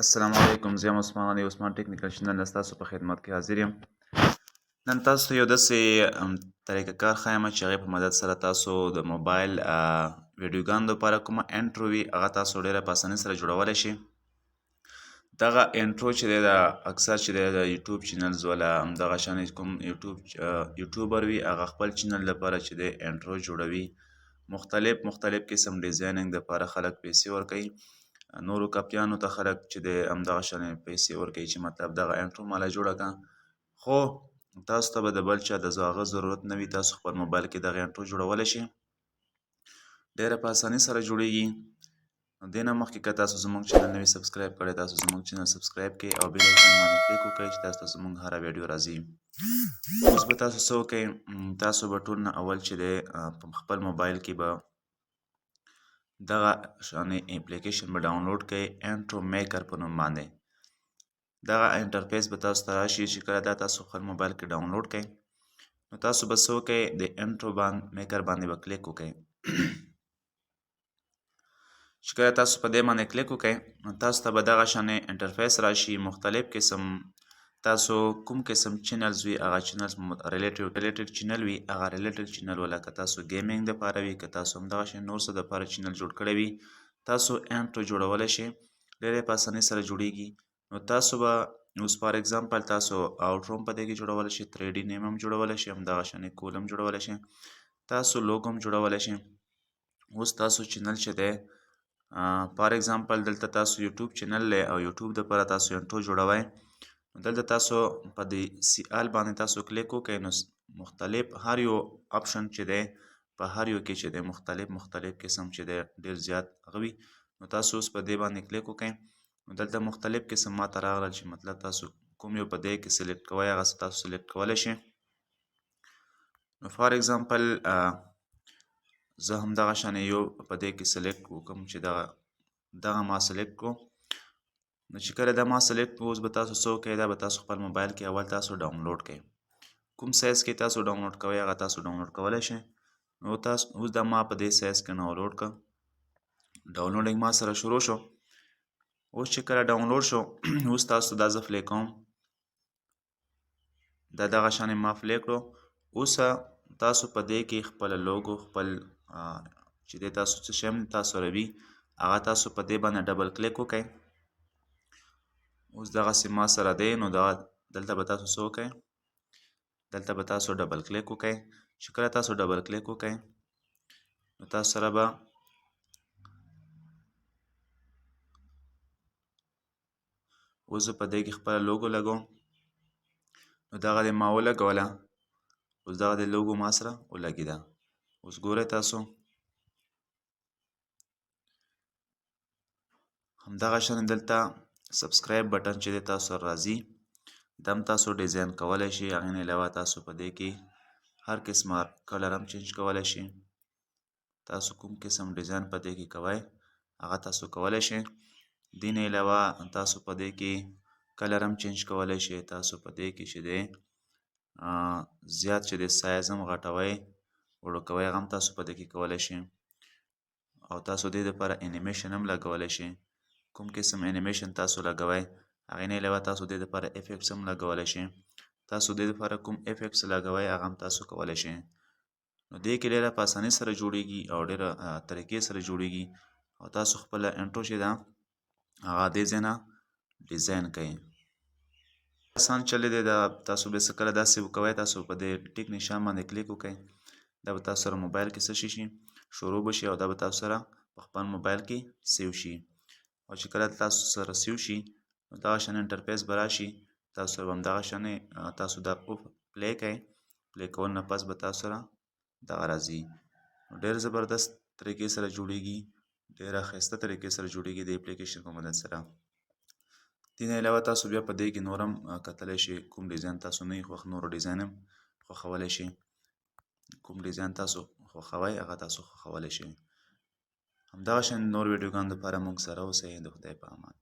السلام علیکم، زه یم عثمان علي عثمان ټیکنیکل چینل نه ستاسو په خدمت کې حاضر یم. نن تاسو ته یو داسې طریقه کار ښیم چې هغې په مدد سره تاسو د موبایل ویډیوګانو دپاره کومه انټرو وي هغه تاسو ډېره په اسانۍ سره جوړولی شئ. دغه انټرو چې دی دا اکثر چې دی د یوټیوب چینلز والا همدغه شان کوم یوټیوبر وي هغه خپل چینل لپاره چې دی انټرو جوړوي. مختلف قسم ډیزاینینګ دپاره خلک پیسې ورکوي. نورو کپیانو ته خلک چې دی همدغه شان پیسې ورکوي چې مطلب دغه انټرو ماله جوړه کړه. خو تاسو ته به د بل چا د هغه ضرورت نه وي، تاسو خپل موبایل کې دغه انټرو جوړولی شئ. ډېره په اسانۍ سره جوړیږي. نو دې نه مخکې که تاسو زموږ چینل نه وي سبسکرایب کړی، تاسو زموږ چینل سبسکرایب کړئ او بیل آیکن باندې کلیک وکړئ چې تاسو ته زموږ هره ویډیو راځي. اوس به تاسو څه وکئ، تاسو به ټول نه اول چې دی په خپل موبایل کې به دغه شانې اپلیکیشن به ډاونلوډ کړئ، انټرو میکر په نوم باندې. دغه انټرفیس به تاسو ته راشي چې کله دا تاسو خپل موبایل کې ډاونلوډ کړئ نو تاسو به څه وکئ، د انټرو میکر باندې به کلیک وکئ. چې کله تاسو په دې باندې کلیک وکئ نو تاسو ته به دغه شانې انټرفیس راشي. مختلف قسم تاسو کوم قسم چینلز وي هغه چینلز ریلیټډ چینل وي هغه ریلیټډ چینل ولا که تاسو ګیمینګ دپاره وي که تاسو همدغه شان نور څه دپاره چینل جوړ کړی وي تاسو انټرو جوړولی شئ. ډېرې په اسانۍ سره جوړیږي. نو تاسو به اوس فار اګزامپل تاسو آوټرو هم په دې کې جوړولی شئ، 3D نیم هم جوړولی شئ، همدغه شانې کول هم جوړولی شئ، تاسو لوګو هم جوړولی شئ. اوس تاسو چینل چې دی فار اګزامپل دلته تاسو یوټیوب چینل دی او یوټیوب دپاره تاسو انټرو جوړوئ. دلته تاسو په دې سی ال باندې تاسو کلیک وکئ نو مختلف هر یو آپشن چې دی په هر یو کې چې دی مختلف قسم چې دی ډېر زیات هغه وي. نو تاسو اوس په دې باندې کلیک وکئ نو دلته مختلف قسم ماته راغلل چې مطلب تاسو کوم یو په دې کې سلیکټ کوئ هغه تاسو سلیکټ کولی شئ. نو فار اګزامپل زه همدغه شانې یو په دې کې سلیکټ وکړم چې دغه ما سلیکټ کړو. نو چې کله دا ما سلیکټ کړو اوس به تاسو څه وکئ، دا به تاسو خپل موبایل کې اول تاسو ډاونلوډ کړئ. کوم سایز کې تاسو ډاونلوډ کوئ هغه تاسو ډاونلوډ کولی شئ. نو اوس دا ما په دې سایز کې ډاونلوډ کړه. ډاونلوډینګ ما سره شروع شو. اوس چې کله ډاونلوډ شو اوس تاسو دا زه پلی کوم، دا دغه شانې ما پلی کړو. اوس تاسو په دې کې خپله لوګو خپل چې دی تاسو څه شی هم تاسو روي هغه تاسو په دې باندې ډبل کلیک وکئ. اوس دغسې ما سره دی نو دلته به تاسو څه وکئ، دلته به تاسو ډبل کلیک وکئ. چې کله تاسو ډبل کلیک وکئ نو تاسو سره به اوس زه په دې کې خپله لوګو لګوم. نو دغه دې ما ولګوله. اوس دغه د لوګو ما سره ولګېده. اوس ګورئ تاسو همدغه شان دلته سبسکرایب بټن چې دی تاسو سره راځي دا هم تاسو ډیزاین کولی شئ. هغې نه علاوه تاسو په دې کې هر قسمه کلر هم چینج کولی شئ. تاسو کوم قسم ډیزاین په دې کې کوئ هغه تاسو کولی شئ. دې نه علاوه تاسو په دې کې کلر هم چینج کولی شئ. تاسو په دې کې چې دی زیات چې دی سایز هم غټوئ وړوکوئ هغه هم تاسو په دې کې کولی شئ. او تاسو دې دپاره انیمیشن هم لګولی شئ. کوم قسم انیمیشن تاسو لګوئ. هغې نه علاوه تاسو دې دپاره افیکټس هم لګولی شئ. تاسو دې دپاره کوم افیکټس لګوئ هغه هم تاسو کولی شئ. نو دې کې ډېره په اسانۍ سره جوړیږي او ډېره طریقې سره جوړیږي او تاسو خپله انټرو چې ده هغه دې ځای نه ډیزاین کړئ. آسان چلی دی دا. تاسو به څه کله داسې وکوئ، تاسو په دې ټیک نشان باندې کلیک وکئ، دا به تاسو سره موبایل کې څه شي شروع به شي او دا به تاسو سره په خپل موبایل کې سیو شي. او چې کله تاسو سره سیو شي نو دغه شان انټرفیس به راشي. تاسو سره به همدغه شانې تاسو دا پلی کړئ. پلی کولو نه پس به تاسو سره دغه راځي. نو ډېر زبردست طریقې سره جوړیږي، ډېره ښایسته طریقې سره جوړیږي د اپلیکیشن په مدد سره. دې نه علاوه تاسو بیا په دې کې نور هم کتلی شئ کوم ډیزاین تاسو نه یې خوښ نور ډیزاین هم خوښولی شئ. کوم ډیزاین تاسو خوښوئ هغه تاسو خوښولی شئ. همدغه شان نور ویډیوګانو دپاره موږ سره اوسئ. د خدای په امان.